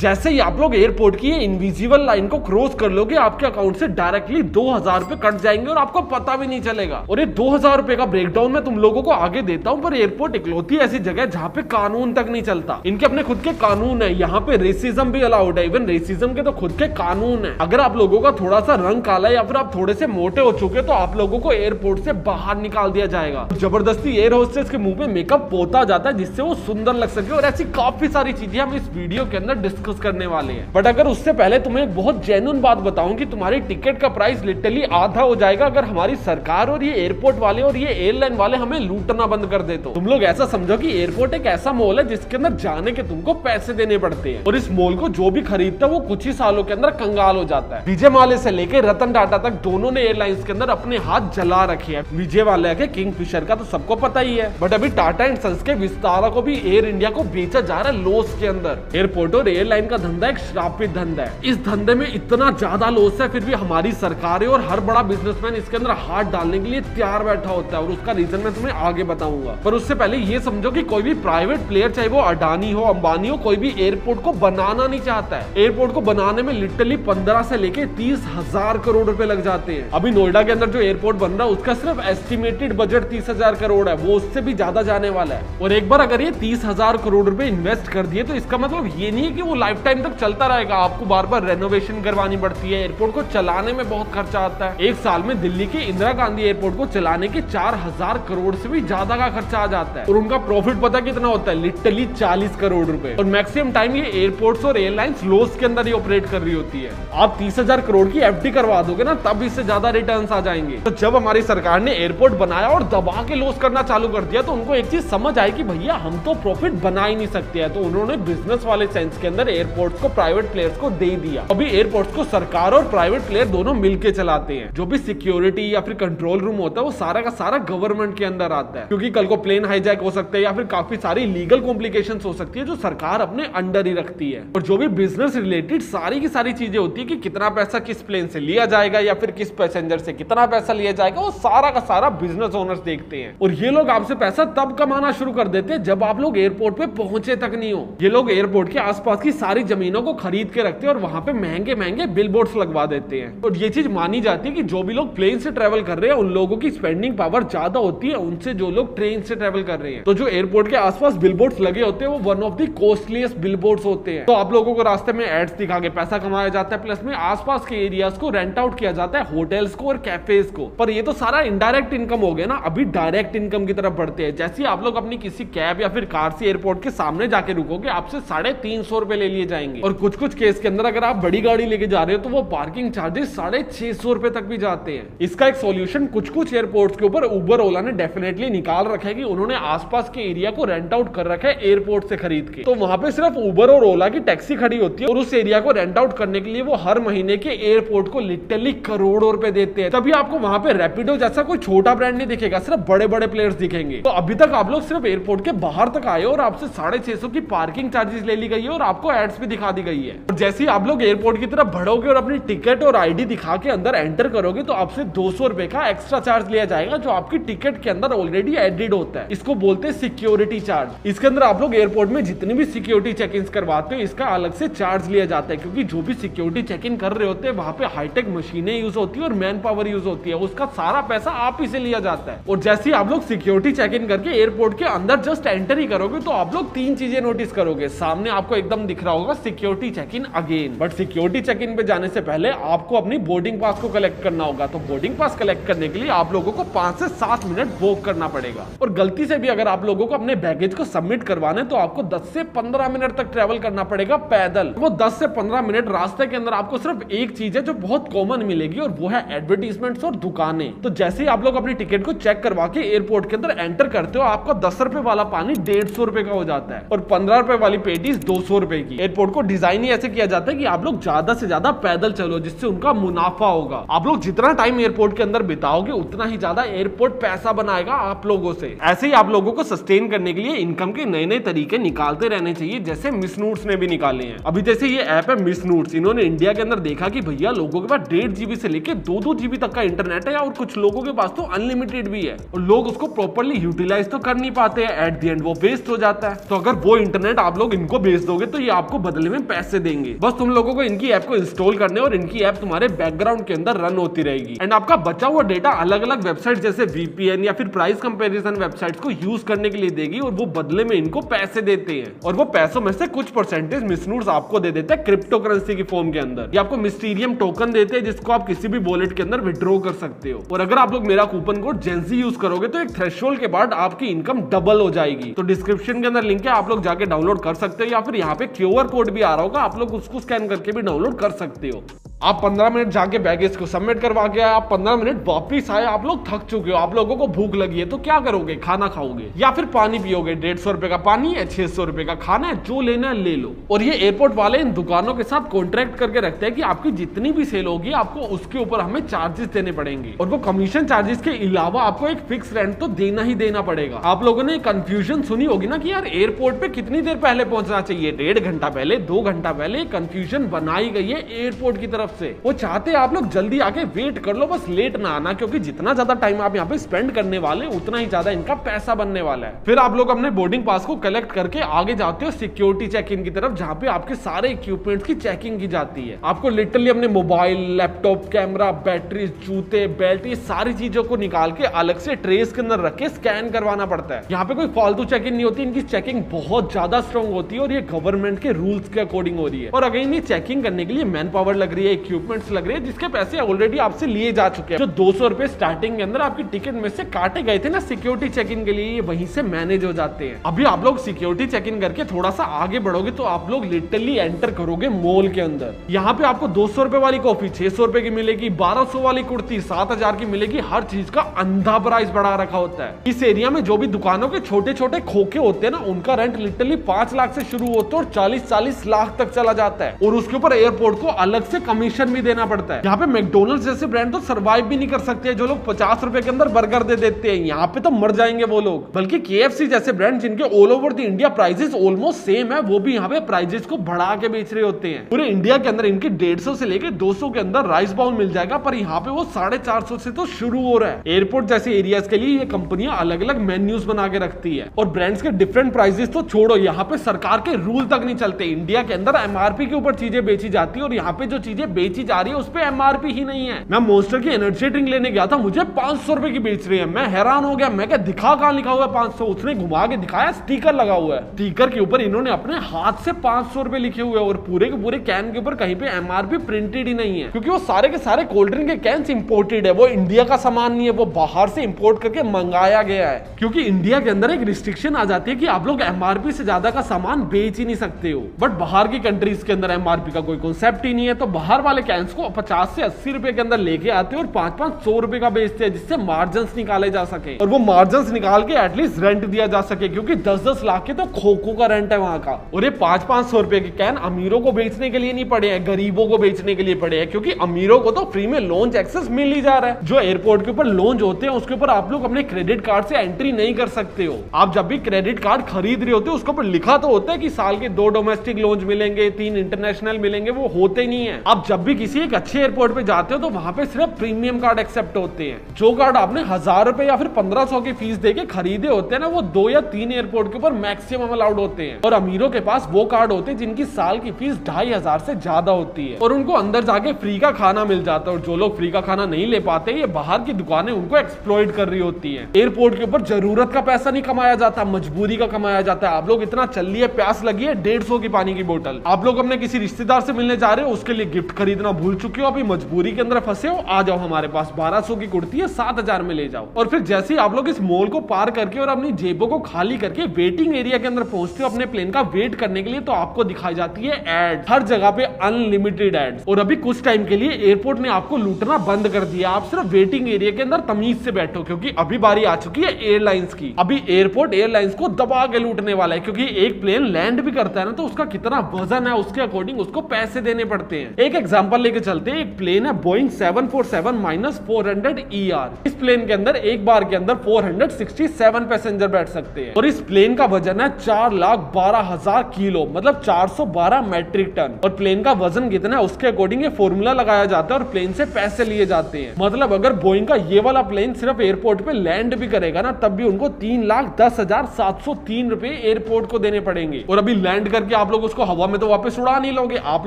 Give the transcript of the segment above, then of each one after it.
जैसे ही आप लोग एयरपोर्ट की इनविजिबल लाइन को क्रॉस कर लोगे, आपके अकाउंट से डायरेक्टली 2000 रुपए कट जाएंगे और आपको पता भी नहीं चलेगा। और ये 2000 रुपए का ब्रेकडाउन मैं तुम लोगों को आगे देता हूँ, पर एयरपोर्ट इकलौती ऐसी जगह है जहाँ पे कानून तक नहीं चलता। इनके अपने खुद के कानून है, यहाँ पे रेसिज्म भी अलाउड है, इवन रेसिज्म के तो खुद के कानून है। अगर आप लोगों का थोड़ा सा रंग काला या फिर आप थोड़े से मोटे हो चुके तो आप लोगों को एयरपोर्ट से बाहर निकाल दिया जाएगा। जबरदस्ती एयर होस्टेस के मुंह पे मेकअप पोता जाता है जिससे वो सुंदर लग सके, और ऐसी काफी सारी चीजें हम इस वीडियो के अंदर डिस्कस करने वाले हैं। बट अगर उससे पहले तुम्हें एक बहुत जेन्युइन बात बताऊं कि तुम्हारी टिकट का प्राइस लिटरली आधा हो जाएगा अगर हमारी सरकार और ये एयरपोर्ट वाले और ये एयरलाइन वाले हमें लूटना बंद कर दे तो। तुम लोग ऐसा समझो कि एयरपोर्ट एक ऐसा मॉल है जिसके अंदर जाने के तुमको पैसे देने पड़ते हैं, और इस मॉल को जो भी खरीदता है वो कुछ ही सालों के अंदर कंगाल हो जाता है। विजय माल्या से लेकर रतन टाटा तक दोनों ने एयरलाइंस के अंदर अपने हाथ जला रखे हैं। विजय माल्या के किंगफिशर का तो सबको पता ही है, बट अभी टाटा एंड सन्स के विस्तारा को भी एयर इंडिया को बेचा जा रहा है लॉस के अंदर। एयरपोर्ट और एयरलाइन का धंधा एक श्रापित धंधा है। इस धंधे में इतना ज्यादा लॉस है, फिर भी हमारी सरकारें और हर बड़ा बिजनेसमैन इसके अंदर हाथ डालने के लिए तैयार बैठा होता है, और उसका रीजन मैं तुम्हें आगे बताऊंगा। पर उससे पहले ये समझो कि कोई भी प्राइवेट प्लेयर, चाहे वो अडानी हो, अंबानी हो, कोई भी एयरपोर्ट को बनाना नहीं चाहता है। एयरपोर्ट को बनाने में लिटरली 15 से लेके 30,000 करोड़ रुपए लग जाते हैं। अभी नोएडा के अंदर जो एयरपोर्ट बन रहा है उसका सिर्फ एस्टिमेटेड बजट 30,000 करोड़ है, वो उससे भी ज्यादा जाने वाला है। और एक बार अगर ये 30,000 करोड़ रुपए इन्वेस्ट कर दिए तो इसका मतलब ये नहीं है कि वो लाइफ टाइम तक चलता रहेगा। आपको बार बार रेनोवेशन करवानी पड़ती है, एयरपोर्ट को चलाने में बहुत खर्चा आता है। एक साल में दिल्ली के इंदिरा गांधी एयरपोर्ट को चलाने के 4000 करोड़ से भी ज्यादा का खर्चा आ जाता है, और उनका प्रॉफिट पता कितना होता है? लिटरली 40 करोड़ रुपए। और मैक्सिमम टाइम ये एयरपोर्ट्स और एयरलाइंस लॉस के अंदर ही ऑपरेट कर रही होती है। आप 30,000 करोड़ की एफडी करवा दोगे ना, तब इससे ज्यादा रिटर्न्स आ जाएंगे। तो जब हमारी सरकार ने एयरपोर्ट बनाया और दबा के लॉस करना चालू कर दिया तो उनको एक चीज समझ आई कि भैया हम तो प्रॉफिट बना ही नहीं सकते हैं, तो उन्होंने बिजनेस वाले सेंस के अंदर एयरपोर्ट्स को प्राइवेट प्लेयर्स को दे दिया। अभी एयरपोर्ट्स को सरकार और प्राइवेट प्लेयर दोनों मिलकर चलाते हैं। जो भी सिक्योरिटी या फिर कंट्रोल रूम होता है वो सारा का सारा गवर्नमेंट के अंदर आता है, क्योंकि कल को प्लेन हाईजैक हो सकते हैं या फिर काफी सारी लीगल कॉम्प्लिकेशंस हो सकती है जो सरकार अपने अंडर ही रखती है। और जो भी बिजनेस रिलेटेड सारी की सारी चीजें होती है कि कितना पैसा किस प्लेन से लिया जाएगा या फिर किस पैसेंजर से कितना पैसा लिया जाएगा, वो सारा का सारा बिजनेस ओनर्स देखते हैं। और ये लोग आपसे पैसा तब कमाना शुरू कर देते हैं जब आप लोग एयरपोर्ट पे पहुंचे तक नहीं हो। ये लोग एयरपोर्ट के आसपास की सारी जमीनों को खरीद के रखते हैं और वहां पे महंगे महंगे बिलबोर्ड्स लगवा देते हैं। और ये चीज मानी जाती है कि जो भी लोग प्लेन से ट्रेवल कर रहे हैं उन लोगों की स्पेंडिंग पावर ज्यादा होती है उनसे जो लोग ट्रेन से ट्रेवल कर रहे हैं। तो जो एयरपोर्ट के आसपास बिलबोर्ड्स लगे होते हैं वो one of the costliest billboards होते हैं। तो आप लोगों को रास्ते में एड्स दिखा के पैसा कमाया जाता है, प्लस में आसपास के एरियाज को रेंट आउट किया जाता है, होटल्स को और कैफेज को। पर ये तो सारा इनडायरेक्ट इनकम हो गया ना। अभी डायरेक्ट इनकम की तरफ बढ़ते हैं। जैसे आप लोग अपनी किसी कैब या फिर कार से एयरपोर्ट के सामने जाके रुकोगे, आपसे 350 रुपए ले लिए जाएंगे। और कुछ कुछ केस के अंदर अगर आप बड़ी गाड़ी लेके जा रहे हो तो वो पार्किंग चार्जेस 650 रुपए तक भी जाते हैं। इसका एक सॉल्यूशन कुछ कुछ एयरपोर्ट्स के ऊपर उबर ओला ने डेफिनेटली निकाल रखा है कि उन्होंने आसपास के एरिया को रेंट आउट कर रखा है एयरपोर्ट से खरीद के। तो वहां पे सिर्फ उबर और ओला की टैक्सी खड़ी होती है और उस एरिया को रेंट आउट करने के लिए वो हर महीने के एयरपोर्ट को लिटरली करोड़ों रुपए देते हैं। तभी आपको वहां पे रैपिडो जैसा कोई छोटा ब्रांड नहीं दिखेगा, सिर्फ बड़े बड़े प्लेयर्स दिखेंगे। तो अभी तक आप लोग सिर्फ एयरपोर्ट के बाहर तक आए और आपसे 650 की पार्किंग चार्जेस ले ली गई है और आपको एड्स भी दिखा दी गई है। और जैसे ही आप लोग एयरपोर्ट की तरफ बढ़ोगे और अपनी टिकट और आईडी दिखा के अंदर एंटर करोगे तो आपसे 200 रुपए का एक्स्ट्रा चार्ज लिया जाएगा जो आपकी टिकट के अंदर ऑलरेडी एडेड होता है। इसको बोलते हैं सिक्योरिटी चार्ज। इसके अंदर आप लोग एयरपोर्ट में जितनी भी सिक्योरिटी चेक इन करवाते हो इसका अलग से चार्ज लिया जाता है, क्योंकि जो भी सिक्योरिटी चेक इन कर रहे होते हैं वहां पे हाईटेक मशीनें यूज होती है और मैन पावर यूज होती है, उसका सारा पैसा आप ही से लिया जाता है। और जैसे ही आप लोग सिक्योरिटी चेक इन करके एयरपोर्ट के अंदर जस्ट एंटर ही करोगे तो आप लोग 3 चीजें नोटिस करोगे। सामने आपको एकदम दिख रहा होगा security check in again. But security check in पे जाने से पहले आपको अपनी बोर्डिंग पास को कलेक्ट करना होगा। तो बोर्डिंग पास कलेक्ट करने के लिए आप लोगों को 5 से 7 मिनट वॉक करना पड़ेगा। और गलती से भी अगर आप लोगों को अपने बैगेज को सबमिट करवाने तो आपको 10 से 15 मिनट तक ट्रेवल करना पड़ेगा पैदल। वो 10 से 15 मिनट रास्ते के अंदर आपको सिर्फ एक चीज है जो बहुत कॉमन मिलेगी और वो है एडवर्टीजमेंट्स और दुकानें। तो जैसे ही आप लोग अपनी टिकट को चेक करवा के एयरपोर्ट के अंदर एंटर करते हो आपका 10 रुपए वाला पानी 150 रुपए का हो जाता है और 15 रुपए वाली पेटीज 200 रुपए की। एयरपोर्ट को डिजाइन ही ऐसे किया जाता है कि आप लोग ज्यादा से ज्यादा पैदल चलो जिससे उनका मुनाफा होगा। आप लोग जितना टाइम एयरपोर्ट के अंदर बिताओगे उतना ही ज्यादा एयरपोर्ट पैसा बनाएगा आप लोगों से। ऐसे ही आप लोगों को सस्टेन करने के लिए इनकम के नए नए तरीके निकालते रहने चाहिए, जैसे मिस नूट्स ने भी निकाले हैं। अभी जैसे ये ऐप है मिस नूट्स, इन्होंने इंडिया के अंदर देखा कि भैया लोगों के पास 1.5 GB से लेके 2-2 GB तक का इंटरनेट है और कुछ लोगों के पास तो अनलिमिटेड भी है और लोग उसको प्रॉपर्ली यूटिलाइज तो कर नहीं पाते हैं, एट द एंड वो वेस्ट हो जाता है। तो अगर वो इंटरनेट आप लोग इनको बेच दोगे तो ये आप आपको बदले में पैसे देंगे। बस तुम लोगों को इनकी ऐप को इंस्टॉल करने और इनकी ऐप तुम्हारे बैकग्राउंड के अंदर रन होती रहेगी एंड आपका बचा हुआ डेटा अलग अलग वेबसाइट जैसे VPN या फिर प्राइस कंपैरिजन वेबसाइट्स को यूज करने के लिए देगी और वो बदले में इनको पैसे देते हैं और वो पैसों में से कुछ परसेंटेज मिसनूर्स आपको दे देते हैं क्रिप्टो करेंसी की फॉर्म के अंदर। ये आपको मिस्टीरियम टोकन देते हैं जिसको आप किसी भी वॉलेट के अंदर विड्रॉ कर सकते हो। और अगर आप लोग मेरा कूपन कोड जेंजी यूज करोगे तो एक थ्रेशोल्ड के बाद आपकी इनकम डबल हो जाएगी। तो डिस्क्रिप्शन के अंदर लिंक है, आप लोग जाके डाउनलोड कर सकते हो या फिर यहाँ पे QR कोड भी आ रहा होगा, आप लोग उसको स्कैन करके भी डाउनलोड कर सकते हो। आप 15 मिनट जाके बैगेज को सबमिट करवा के आए, आप 15 मिनट वापिस आए, आप लोग थक चुके हो, आप लोगों को भूख लगी है, तो क्या करोगे? खाना खाओगे या फिर पानी पियोगे। 150 रुपए का पानी है, 600 रुपए का खाना है, जो लेना है ले लो। और ये एयरपोर्ट वाले इन दुकानों के साथ कॉन्ट्रैक्ट करके रखते हैं कि आपकी जितनी भी सेल होगी आपको उसके ऊपर हमें चार्जेस देने पड़ेंगे और वो कमीशन चार्जेस के अलावा आपको एक फिक्स रेंट तो देना ही देना पड़ेगा। आप लोगों ने कंफ्यूजन सुनी होगी ना कि यार एयरपोर्ट पे कितनी देर पहले पहुंचना चाहिए, 1.5 घंटा पहले, 2 घंटा पहले। कंफ्यूजन बनाई गई है एयरपोर्ट की तरफ से। वो चाहते आप लोग जल्दी आके वेट कर लो, बस लेट ना आना, क्योंकि जितना ज्यादा टाइम आप यहाँ पे स्पेंड करने वाले उतना ही ज्यादा इनका पैसा बनने वाला है। फिर आप लोग अपने बोर्डिंग पास को कलेक्ट करके आगे जाते हो सिक्योरिटी चेक इन की तरफ, जहाँ पे आपके सारे इक्विपमेंट्स की चेकिंग की जाती है। आपको लिटरली अपने मोबाइल, लैपटॉप, कैमरा, बैटरी, जूते, बेल्ट, ये सारी चीजों को निकाल के अलग से ट्रेस के अंदर रख के स्कैन करवाना पड़ता है। यहाँ पे कोई फालतू चेक इन नहीं होती, इनकी चेकिंग बहुत ज्यादा स्ट्रॉन्ग होती है और ये गवर्नमेंट के रूल्स के अकॉर्डिंग हो रही है। और अगेन ये चेकिंग करने के लिए मैन पावर लग रही है, इक्विपमेंट्स लग रही है, जिसके पैसे ऑलरेडी आपसे लिए जा चुके हैं। जो 200 रुपए स्टार्टिंग के अंदर आपकी टिकट में से काटे गए थे ना सिक्योरिटी चेक इन के लिए, ये वहीं से मैनेज हो जाते हैं। अभी आप लोग सिक्योरिटी चेक इन करके थोड़ा सा आगे बढ़ोगे तो आप लोग लिटरली एंटर करोगे मॉल के अंदर। यहाँ पे आपको 200 रुपए वाली कॉफी 600 रुपए की मिलेगी, 1200 वाली कुर्ती 7000 की मिलेगी। हर चीज का अंधा प्राइस बढ़ा रखा होता है। इस एरिया में जो भी दुकानों के छोटे छोटे खोखे होते हैं ना, उनका रेंट लिटरली 5 लाख से शुरू होता है और 40-40 लाख तक चला जाता है। और उसके ऊपर एयरपोर्ट को अलग से कमीशन भी देना पड़ता है। यहाँ पे मैकडोनल्ड्स जैसे ब्रांड तो सर्वाइव भी नहीं कर सकते, जो लोग 50 रुपए के अंदर बर्गर दे देते हैं, यहाँ पे तो मर जाएंगे वो लोग। बल्कि KFC जैसे ब्रांड जिनके all over the India prices almost same है, वो भी यहाँ पे प्राइसेस को बढ़ा के बेच रहे होते हैं। पूरे इंडिया के अंदर इनके 150 से लेके 200 के अंदर राइस बाउल मिल जाएगा, पर यहाँ पे वो 450 से तो शुरू हो रहा है। एयरपोर्ट जैसे एरियाज के लिए ये कंपनियां अलग अलग मेन्यूज बना के रखती है और ब्रांड्स के डिफरेंट प्राइसेस तो छोड़ो, यहाँ पे सरकार के रूल तक नहीं चलते। इंडिया के अंदर MRP के ऊपर चीजें बेची जाती है और यहाँ पे जो चीजें बेची जा रही है उस पे MRP ही नहीं है। मैं मॉन्स्टर की एनर्जी ड्रिंक लेने गया था, मुझे 500 रुपए की बेच रही है। मैं हैरान हो गया, मैं क्या दिखा कहाँ लिखा हुआ है 500? उसने घुमा के दिखाया, स्टिकर लगा हुआ है। स्टिकर के ऊपर इन्होंने अपने हाथ से 500 रुपए लिखे हुए और पूरे के पूरे कैन के ऊपर कहीं पे MRP प्रिंटेड ही नहीं है, क्योंकि वो सारे के सारे कोल्ड ड्रिंक के कैंस इंपोर्टेड है। वो इंडिया का सामान नहीं है, वो बाहर से इंपोर्ट करके मंगाया गया है। क्योंकि इंडिया के अंदर एक रिस्ट्रिक्शन आ जाती है कि आप लोग MRP से ज्यादा का सामान बेच ही नहीं सकते हो। बट बाहर की कंट्रीज के अंदर MRP का कोई कॉन्सेप्ट ही नहीं है, तो बाहर वाले कैंस को 50 से 80 रुपए के अंदर लेके आते हैं और 500 रुपए का बेचते हैं, जिससे मार्जिन निकाले जा सके और वो मार्जिन निकाल के एटलीस्ट रेंट दिया जा सके, क्योंकि 10-10 लाख के तो खोखो का रेंट है वहां का। और ये 500 रुपए के कैन अमीरों को बेचने के लिए नहीं पड़े हैं, गरीबों को बेचने के लिए पड़े हैं, क्योंकि अमीरों को तो फ्री में लॉन्च एक्सेस मिल ही जा रहा है। जो एयरपोर्ट के ऊपर लॉन्च होते हैं उसके ऊपर आप लोग अपने क्रेडिट कार्ड से एंट्री नहीं कर सकते हो। आप जब भी क्रेडिट कार्ड खरीद रहे होते हो उसके ऊपर लिखा तो होता है कि साल के 2 डोमेस्टिक लॉन्च मिलेंगे, 3 इंटरनेशनल मिलेंगे, वो होते नहीं है। आप जब भी किसी एक अच्छे एयरपोर्ट पे जाते हो तो वहां पे सिर्फ प्रीमियम कार्ड एक्सेप्ट होते हैं। जो कार्ड आपने 1000 रुपए या फिर 1500 की फीस देके खरीदे होते हैं ना, वो 2 या 3 एयरपोर्ट के ऊपर मैक्सिमम अलाउड होते हैं। और अमीरों के पास वो कार्ड होते हैं जिनकी साल की फीस 2500 से ज्यादा होती है और उनको अंदर जाके फ्री का खाना मिल जाता है। और जो लोग फ्री का खाना नहीं ले पाते, ये बाहर की दुकानें उनको एक्सप्लॉइट कर रही होती है। एयरपोर्ट के ऊपर जरूरत का पैसा नहीं कमाया जाता, मजबूरी का कमाया जाता है। आप लोग इतना चल लिए, प्यास लगी है, 150 की पानी की बोतल, आप लोग अपने किसी रिश्तेदार से मिलने जा रहे हो, उसके लिए गिफ्ट खरीदना भूल चुके हो, अभी मजबूरी के अंदर फंसे हो, आ जाओ हमारे पास, 1200 की कुर्ती है, 7000 में ले जाओ। और फिर जैसे ही आप लोग इस मॉल को पार करके और अपनी जेबों को खाली करके वेटिंग एरिया के अंदर पहुंचते हो अपने प्लेन का वेट करने के लिए, तो आपको दिखाई जाती है एड, हर जगह पे अनलिमिटेड एड। और अभी कुछ टाइम के लिए एयरपोर्ट ने आपको लूटना बंद कर दिया, आप सिर्फ वेटिंग एरिया के अंदर तमीज से बैठो, क्योंकि अभी बारी आ चुकी है एयरलाइंस की। अभी एयरपोर्ट एयरलाइंस को दबा के लूटने वाला है, क्योंकि एक प्लेन लैंड भी करता है ना, तो उसका कितना वजन है उसके अकॉर्डिंग उसको पैसे देने पड़ते हैं। एक एग्जांपल लेके चलते हैं। एक प्लेन है बोइंग 747-400ER। इस प्लेन के अंदर एक बार के अंदर 467 पैसेंजर बैठ सकते हैं और इस प्लेन का वजन है 4,12,000 किलो, मतलब 412 मैट्रिक टन। और प्लेन का वजन कितना है उसके अकॉर्डिंग ये फॉर्मूला लगाया जाता है और प्लेन से पैसे लिए जाते हैं। मतलब अगर बोइंग का ये वाला प्लेन सिर्फ एयरपोर्ट पे लैंड भी करेगा ना, तब भी उनको 3,10,703 रुपए एयरपोर्ट को देने पड़ेंगे। और अभी लैंड करके आप लोग उसको हवा में तो वापस उड़ा नहीं लोगे, आप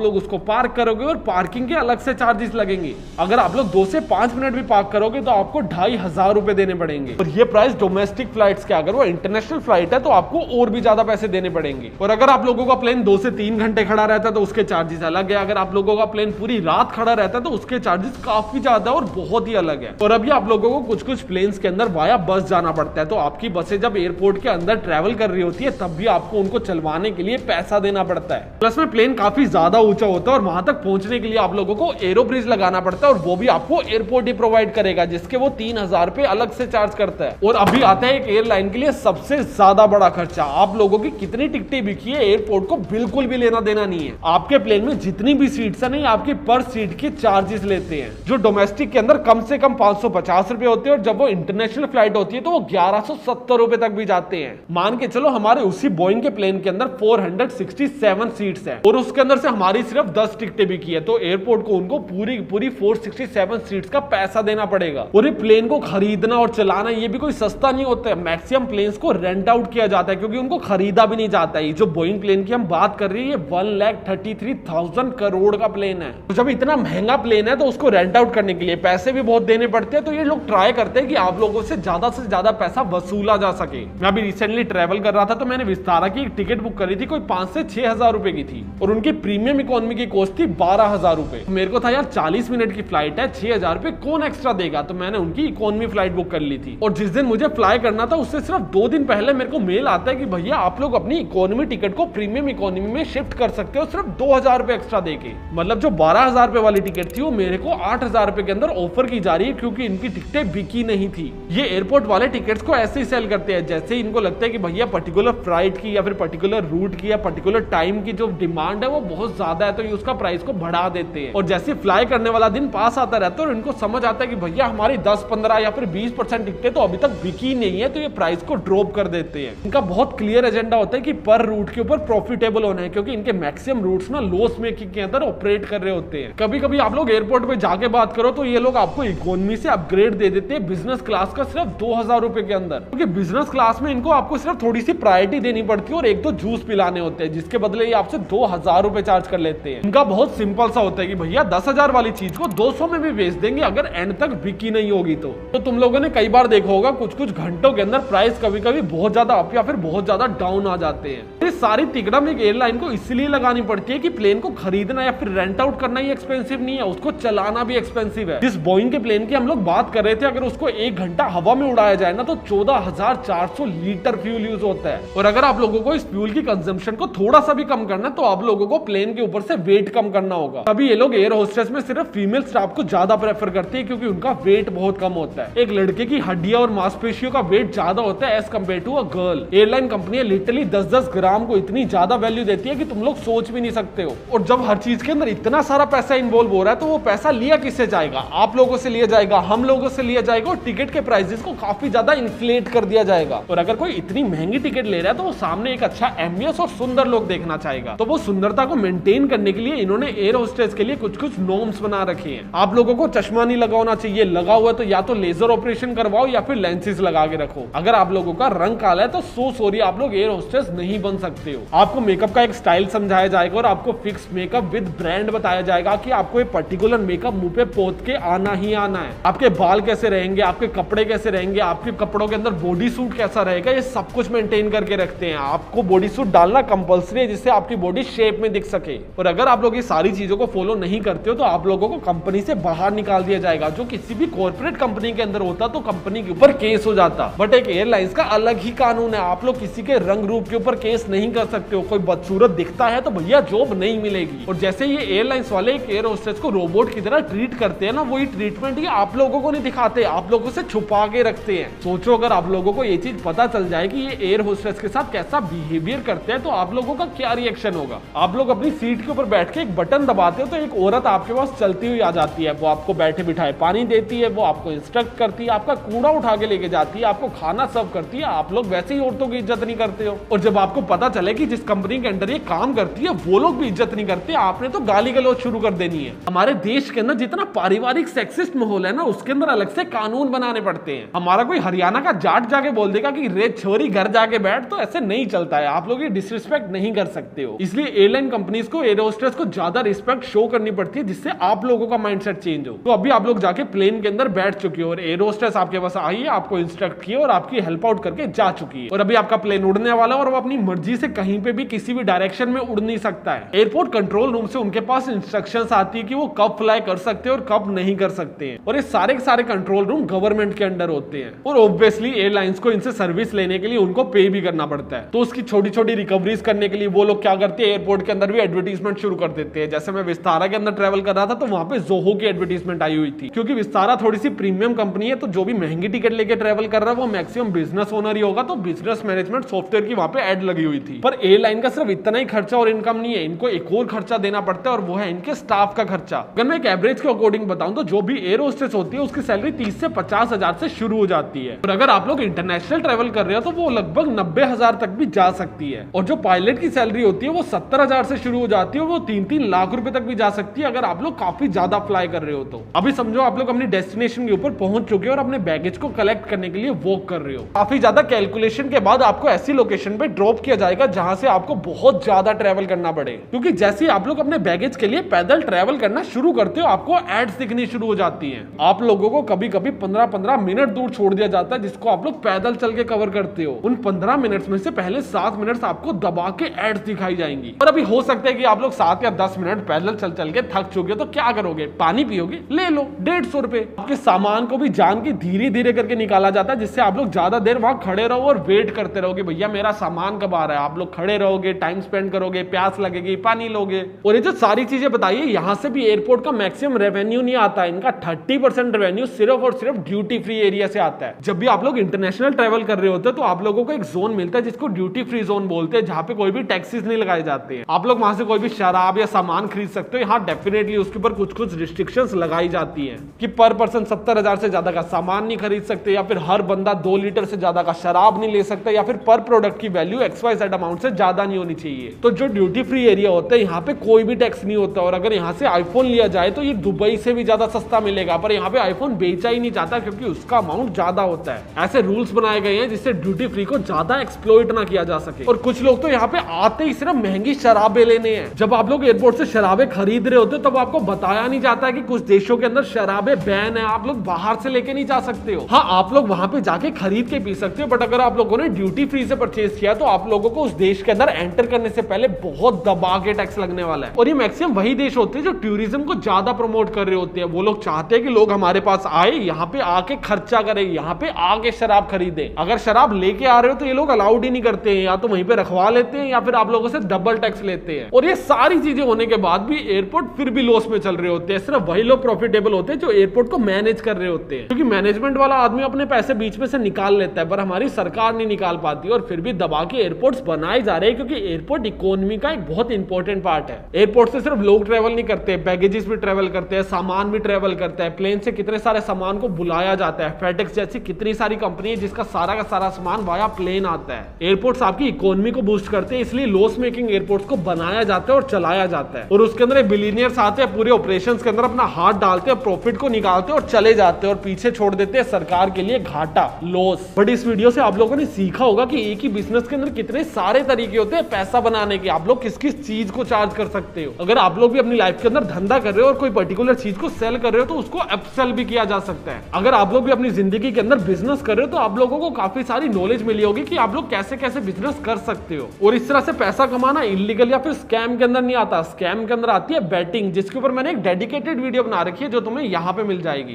लोग उसको पार्क करोगे और पार्किंग के अलग से चार्जेस लगेंगे। अगर आप लोग 2 से 5 मिनट भी पार्क करोगे तो आपको 2,500 रुपए देने पड़ेंगे। और ये प्राइस डोमेस्टिक फ्लाइट्स के। अगर वो इंटरनेशनल फ्लाइट है तो आपको और भी ज्यादा पैसे देने पड़ेंगे। और अगर आप लोगों का प्लेन 2 से 3 घंटे खड़ा रहता है तो उसके चार्जेस अलग है। अगर आप लोगों का प्लेन पूरी रात खड़ा रहता है तो उसके चार्जेस काफी ज्यादा और बहुत ही अलग है। और अभी आप लोगों को कुछ कुछ प्लेन्स के अंदर वाया बस जाना पड़ता है, तो आपकी बसें जब एयरपोर्ट के अंदर ट्रेवल कर रही होती है तब भी आपको उनको चलवाने के लिए पैसा देना पड़ता है। प्लस में प्लेन काफी ज्यादा ऊंचा होता है और वहां तक पहुंचने के लिए आप लोगों को एरो ब्रिज लगाना पड़ता है और वो भी आपको एयरपोर्ट ही प्रोवाइड करेगा, जिसके वो 3,000 रुपए अलग से चार्ज करता है। और अभी आता है एक एयरलाइन के लिए सबसे ज्यादा बड़ा खर्चा। आप लोगों की कितनी टिकटें बिकी है एयरपोर्ट को बिल्कुल भी लेना देना नहीं है। आपके प्लेन में जितनी भी सीट्स है नहीं, आपकी पर सीट के चार्जेस लेते हैं, जो डोमेस्टिक के अंदर कम से कम 550 रुपए होते हैं और जब वो इंटरनेशनल फ्लाइट होती है तो वो 1170 रुपए तक भी जाते हैं। मान के चलो हमारे उसी बोइंग के प्लेन के अंदर 467 सीट्स हैं और उसके अंदर से हमारी सिर्फ 10 टिकटें बिकी है, तो एयरपोर्ट को उनको पूरी 467 सीट्स का पैसा देना पड़ेगा। और ये प्लेन को खरीदना और चलाना ये भी कोई सस्ता नहीं होता है। मैक्सिमम प्लेन्स को रेंट आउट किया जाता है क्योंकि उनको खरीदा भी नहीं जाता है। जो बोइंग प्लेन की हम बात कर रही है 1,33,000 करोड़ का प्लेन है। तो जब इतना महंगा प्लेन है तो उसको रेंट आउट करने के लिए पैसे भी बहुत देने पड़ते हैं। तो ये लोग ट्राई करते हैं कि आप लोगों से ज्यादा पैसा वसूला जा सके। मैं अभी रिसेंटली ट्रेवल कर रहा था तो मैंने विस्तारा की एक टिकट बुक करी थी, कोई 5 से 6,000 रुपए की थी और उनकी प्रीमियम इकोनॉमी की कॉस्ट थी 12,000 रुपए। मेरे को था यार 40 मिनट की फ्लाइट है, 6,000 रुपए कौन एक्स्ट्रा देगा, तो मैंने उनकी इकोनॉमी फ्लाइट बुक कर ली थी। और जिस दिन मुझे फ्लाई करना था उससे सिर्फ 2 दिन पहले मेरे को मेल आता है कि भैया आप लोग अपनी इकोनॉमी टिकट को प्रीमियम इकोनॉमी में शिफ्ट कर सकते हो सिर्फ 2,000 रुपए एक्स्ट्रा देके। मतलब जो 12,000 रुपए वाली टिकट थी वो मेरे को 8,000 रुपए के अंदर ऑफर की जा रही है क्योंकि इनकी टिकटें बिकी नहीं थी। ये एयरपोर्ट वाले टिकट्स को ऐसे ही सेल करते हैं जैसे इनको लगता है कि भैया पर्टिकुलर फ्लाइट की या फिर पर्टिकुलर रूट की या पर्टिकुलर टाइम की जो डिमांड है वो बहुत ज्यादा है, तो ये उसका प्राइस को बढ़ा देते हैं। और जैसे फ्लाई करने वाला दिन पास आता रहता है और इनको समझ आता है कि भैया हमारी 10-15 या फिर 20% टिकटें तो अभी तक बिकी नहीं है, तो ये प्राइस को ड्रॉप कर देते हैं। इनका बहुत क्लियर एजेंडा होता है कि पर रूट के ऊपर प्रॉफिटेबल होना है क्योंकि इनके मैक्सिमम रूट्स ना लॉस मेकिंग के अंदर ऑपरेट कर रहे होते हैं। कभी कभी आप लोग एयरपोर्ट पे जाके बात करो तो ये लोग आपको इकोनॉमी से अपग्रेड दे देते हैं बिजनेस क्लास का सिर्फ 2,000 रुपए के अंदर, क्योंकि बिजनेस क्लास में इनको आपको सिर्फ थोड़ी सी प्रायोरिटी देनी पड़ती है और 1-2 जूस पिलाने होते हैं, जिसके बदले ये आपसे 2,000 रुपए चार्ज कर लेते हैं। इनका बहुत सिंपल सा होता है कि भैया 10,000 वाली चीज को 200 में भी बेच देंगे अगर एंड तक बिकी नहीं होगी तो तुम लोगों ने कई बार देखा होगा कुछ कुछ घंटों के अंदर प्राइस कभी कभी बहुत ज्यादा अप या फिर बहुत ज्यादा डाउन आ जाते हैं। ये सारी तिकड़म एक एयरलाइन को इसलिए लगानी पड़ती है कि प्लेन को खरीदना या फिर रेंट आउट करना ही एक्सपेंसिव नहीं है, उसको चलाना भी एक्सपेंसिव है। जिस बोइंग के प्लेन की हम लोग बात कर रहे थे, अगर उसको 1 घंटा हवा में उड़ाया जाए ना तो 14,400 लीटर फ्यूल यूज होता है। और अगर आप लोगों को इस फ्यूल की कंजम्पशन को थोड़ा सा भी कम करना है तो आप लोगों को प्लेन के ऊपर से वेट कम करना होगा। तभी ये लोग एयर होस्टेस में सिर्फ फीमेल स्टाफ को ज्यादा प्रेफर करते हैं क्योंकि उनका वेट बहुत कम होता है। एक लड़के की हड्डियां और मांसपेशियों का वेट ज्यादा होता है as compared to a girl. Airline कंपनियां लिटरली 10-10 ग्राम को इतनी ज्यादा वैल्यू देती है कि तुम लोग सोच भी नहीं सकते हो। और जब हर चीज के अंदर इतना सारा पैसा इन्वॉल्व हो रहा है तो वो पैसा लिया किससे जाएगा? आप लोगों से लिया जाएगा, हम लोगों से लिया जाएगा और टिकट के प्राइसेस को काफी ज्यादा इन्फ्लेट कर दिया जाएगा। और अगर कोई इतनी महंगी टिकट ले रहा है तो वो सामने एक अच्छा एम्बियंस और सुंदर लोग देखना चाहेगा, तो वो सुंदरता को मेंटेन करने के लिए इन्होंने एयर होस्टेस के लिए कुछ कुछ नॉर्म्स बना रखे हैं। आप लोगों को चश्मा नहीं लगाना चाहिए, लगा हुआ तो या तो लेजर ऑपरेशन करवाओ या फिर लेंसेज लगा के रखो। अगर आप लोगों का रंग काला है तो सो सॉरी, आप लोग एयर होस्टेस नहीं बन सकते हो। आपको मेकअप का एक स्टाइल समझाया जाएगा और आपको फिक्स मेकअप विद ब्रांड बताया जाएगा कि आपको एक पर्टिकुलर मेकअप मुंह पे पोत के आना ही आना है। आपके बाल कैसे रहेंगे, आपके कपड़े कैसे रहेंगे, आपके कपड़ों के अंदर बॉडी सूट कैसा रहेगा, ये सब कुछ मेंटेन करके रखते हैं। आपको बॉडी सूट डालना कंपल्सरी है जिससे आपकी बॉडी शेप में दिख सके। और अगर आप लोग ये सारी चीजों को फॉलो नहीं करते हो तो आप लोगों को कंपनी से बाहर निकाल दिया जाएगा, जो किसी भी कॉर्पोरेट कंपनी के अंदर होता तो कंपनी के ऊपर केस हो जाता। बट एक एयरलाइंस का अलग ही कानून है, आप लोग किसी के रंग रूप के ऊपर केस नहीं कर सकते हो। कोई बदसूरत दिखता है तो भैया जॉब नहीं मिलेगी। और जैसे ये एयरलाइंस वाले एक एयर होस्टेस को रोबोट की तरह ट्रीट करते हैं ना, वही ट्रीटमेंट ये आप लोगों को नहीं दिखाते, आप लोगों से छुपा के रखते हैं। सोचो अगर आप लोगों को ये चीज पता चल जाए कि ये एयर होस्टेस के साथ कैसा बिहेवियर करते हैं तो आप लोगों का क्या रिएक्शन होगा। आप लोग अपनी सीट के ऊपर बैठ के एक बटन दबा जाते हो तो एक औरत आपके पास चलती हुई आ जाती है, वो आपको बैठे बिठाए पानी देती है, वो आपको इंस्ट्रक्ट करती है, आपका कूड़ा उठा के लेके जाती है, आपको खाना सर्व करती है। आप लोग वैसे ही औरतों की इज्जत नहीं करते हो। और जब आपको पता चले कि जिस कंपनी के अंदर ये काम करती है वो लोग भी इज्जत नहीं करते, आपने तो गाली गलौज शुरू कर देनी है। हमारे देश के अंदर जितना पारिवारिक सेक्सिस्ट माहौल है ना, उसके अंदर अलग से कानून बनाने पड़ते हैं। हमारा कोई हरियाणा का जाट जाके बोल देगा कि रे छोरी घर जाके बैठ, तो ऐसे नहीं चलता है। आप लोग ये डिसरिस्पेक्ट नहीं कर सकते हो। इसलिए एयरलाइन कंपनीज को, एयर होस्टेस को ज्यादा रिस्पेक्ट शो करनी पड़ती है, जिससे आप लोगों का माइंडसेट चेंज हो। तो अभी आप लोग जाके प्लेन के अंदर बैठ चुके हो और एयर होस्टेस आपके पास आई है, आपको इंस्ट्रक्ट किया और आपकी हेल्प आउट करके जा चुकी है। और अभी आपका प्लेन उड़ने वाला है और वो अपनी मर्जी से कहीं पे भी किसी भी डायरेक्शन में उड़ नहीं सकता है। एयरपोर्ट कंट्रोल रूम से उनके पास इंस्ट्रक्शंस आती है कि वो कब फ्लाई कर सकते हैं और कब नहीं कर सकते हैं। और ये सारे के सारे कंट्रोल रूम गवर्नमेंट के अंडर होते हैं और ऑब्वियसली एयरलाइंस को इनसे सर्विस लेने के लिए उनको पे भी करना पड़ता है। तो उसकी छोटी छोटी रिकवरीज करने के लिए वो लोग क्या करते हैं, एयरपोर्ट के अंदर भी एडवर्टीजमेंट शुरू कर देते हैं। जैसे मैं विस्तारा के अंदर ट्रेवल कर रहा था तो वहां पे जोहो की एडवर्टीजमेंट आई हुई थी, क्योंकि विस्तारा थोड़ी सी प्रीमियम कंपनी है, तो जो भी महंगी टिकट लेके ट्रेवल कर रहा है वो मैक्सिमम बिजनेस ओनर ही होगा। तो बिजनेस मैनेजमेंट सॉफ्टवेयर की वहां पे एड लगी हुई थी। पर एयरलाइन का सिर्फ इतना ही खर्चा और इनकम नहीं है, इनको एक और खर्चा देना पड़ता है और वो है इनके स्टाफ का खर्चा। अगर मैं एक एवरेज के अकॉर्डिंग बताऊं तो जो भी एयर होस्टेस होती है उसकी सैलरी 30 से 50 हजार से शुरू हो जाती है। और अगर आप लोग इंटरनेशनल ट्रेवल कर रहे हो तो वो लगभग 90 हजार तक भी जा सकती है। और जो पायलट की सैलरी होती है वो 70 हजार से शुरू हो जाती है, वो 3-3 लाख रुपए तक भी जा सकती है अगर आप लोग काफी ज्यादा फ्लाई कर रहे हो तो। अभी समझो आप लोग अपनी डेस्टिनेशन के ऊपर पहुंच चुके हो और अपने बैगेज को कलेक्ट करने के लिए वॉक कर रहे हो। काफी ज्यादा कैलकुलेशन के बाद आपको ऐसी लोकेशन पे ड्रॉप किया जाएगा जहां से आपको बहुत ज्यादा ट्रेवल करना पड़े, क्योंकि जैसे ही आप लोग अपने बैगेज के लिए पैदल ट्रेवल करना शुरू करते हो आपको एड्स दिखनी शुरू हो जाती हैं। आप लोगों को कभी कभी 15-15 मिनट दूर छोड़ दिया जाता है जिसको आप लोग पैदल चल के कवर करते हो। उन 15 मिनट्स में से पहले 7 मिनट्स आपको दबा के एड्स दिखाई जाएंगी। और अभी हो सकता है कि आप लोग 7 या 10 मिनट पैदल चल चल के थक चुके, तो क्या करोगे, पानी पियोगे, ले लो 150 रुपए। आपके सामान को भी जान के धीरे धीरे करके निकाला जाता है, जिससे आप लोग ज्यादा देर वहां खड़े रहो और वेट करते रहोगे, भैया मेरा सामान कब आ रहा है। आप लोग खड़े रहोगे, टाइम स्पेंड करोगे, प्यास लगेगी, पानी लोगे। और ये जो सारी चीजें बताई है, यहाँ से भी एयरपोर्ट का मैक्सिमम रेवेन्यू नहीं आता है। इनका 30% रेवेन्यू सिर्फ और सिर्फ ड्यूटी फ्री एरिया से आता है। जब भी आप लोग इंटरनेशनल ट्रेवल कर रहे होते हैं तो आप लोगों को एक जोन मिलता है जिसको ड्यूटी फ्री जोन बोलते हैं, जहाँ पे कोई भी टैक्सेस नहीं लगाए जाते हैं। आप लोग वहां से कोई भी शराब या सामान खरीद सकते हो। यहाँ डेफिनेटली उसके ऊपर कुछ कुछ रिस्ट्रिक्शंस लगाई जाती है कि पर पर्सन 70 हजार से ज्यादा का सामान नहीं खरीद सकते, या फिर हर बंदा 2 लीटर से ज्यादा का शराब नहीं ले सकता, या फिर पर प्रोडक्ट की वैल्यू XYZ अमाउंट से ज्यादा नहीं होनी चाहिए। तो जो ड्यूटी फ्री एरिया होता है यहाँ पे कोई भी टैक्स नहीं होता। और अगर यहाँ से आईफोन लिया जाए तो ये दुबई से भी ज्यादा सस्ता मिलेगा, पर यहाँ पे आईफोन बेचा ही नहीं जाता क्योंकि उसका अमाउंट ज्यादा होता है। ऐसे रूल्स बनाए गए हैं जिससे ड्यूटी फ्री को ज्यादा एक्सप्लॉइट ना किया जा सके। और कुछ लोग तो यहाँ पे आते ही सिर्फ महंगी शराबें लेने हैं। जब आप लोग एयरपोर्ट से शराबें खरीद रहे होते हो तब आपको बताया नहीं जाता है कि कुछ देशों के अंदर शराबें बैन है, आप लोग बाहर से लेके नहीं जा सकते हो। हाँ, आप लोग वहां पे जाके खरीद के पी सकते हो, बट अगर आप लोगों ने ड्यूटी फ्री से परचेज किया तो आप लोगों को उस देश के अंदर एंटर करने से पहले बहुत दबा के टैक्स लगने वाला है। और ये मैक्सिमम वही देश होते हैं जो टूरिज्म को ज्यादा प्रमोट कर रहे होते हैं। वो लोग चाहते हैं कि लोग हमारे पास आए, यहाँ पे आके खर्चा करें, यहाँ पे आके शराब खरीदे। अगर शराब लेके आ रहे हो तो ये लोग अलाउड ही नहीं करते हैं, या तो वहीं पे रखवा लेते हैं या फिर आप लोगों से डबल टैक्स लेते हैं। और ये सारी चीजें होने के बाद भी एयरपोर्ट फिर भी लॉस में चल रहे होते हैं। सिर्फ वही लोग प्रॉफिटेबल होते हैं जो एयरपोर्ट को मैनेज कर रहे होते हैं, क्योंकि मैनेजमेंट वाला आदमी अपने पैसे बीच में से निकाल लेता है, पर हमारी सरकार नहीं निकाल पाती। और फिर भी दबा के एयरपोर्ट्स बनाए जा रहे हैं, क्योंकि एयरपोर्ट इकोनॉमी का एक बहुत इंपॉर्टेंट पार्ट है। एयरपोर्ट से सिर्फ लोग ट्रेवल नहीं करते, बैगेजेस भी ट्रेवल करते हैं, सामान भी ट्रेवल करता है। प्लेन से कितने सारे सामान को बुलाया जाता है। फेडेक्स जैसी कितनी सारी कंपनी है जिसका सारा का सारा सामान वाया प्लेन आता है। एयरपोर्ट्स आपकी इकोनॉमी को बूस्ट करते हैं, इसलिए लॉस मेकिंग एयरपोर्ट्स को बनाया जाता है और चलाया जाता है। और उसके अंदर बिलियनियर्स आते हैं, पूरे ऑपरेशंस के अंदर अपना हाथ डालते हैं, प्रॉफिट को निकालते हैं और चले जाते हैं, और पीछे छोड़ देते हैं सरकार के लिए घाटा, लॉस। बट इस वीडियो से आप लोगों ने सीखा होगा कि एक ही बिजनेस के अंदर कितने सारे तरीके होते हैं पैसा बनाने के। आप लोग किस किस चीज को चार्ज कर सकते हो। अगर आप लोग भी अपनी लाइफ के अंदर धंधा कर रहे हो और कोई पर्टिकुलर चीज को सेल कर रहे हो तो उसको अपसेल भी किया जा सकता है। अगर आप लोग भी अपनी जिंदगी के अंदर बिजनेस कर रहे हो तो आप लोगों को काफी सारी नॉलेज मिली होगी कि आप लोग कैसे कैसे बिजनेस कर सकते हो। और इस तरह से पैसा कमाना इलीगल या फिर स्कैम के अंदर नहीं आता। स्कैम के अंदर आती है बैटिंग, जिसके ऊपर मैंने एक डेडिकेटेड वीडियो बना रखी है जो तुम्हें यहाँ पे मिल जाएगी।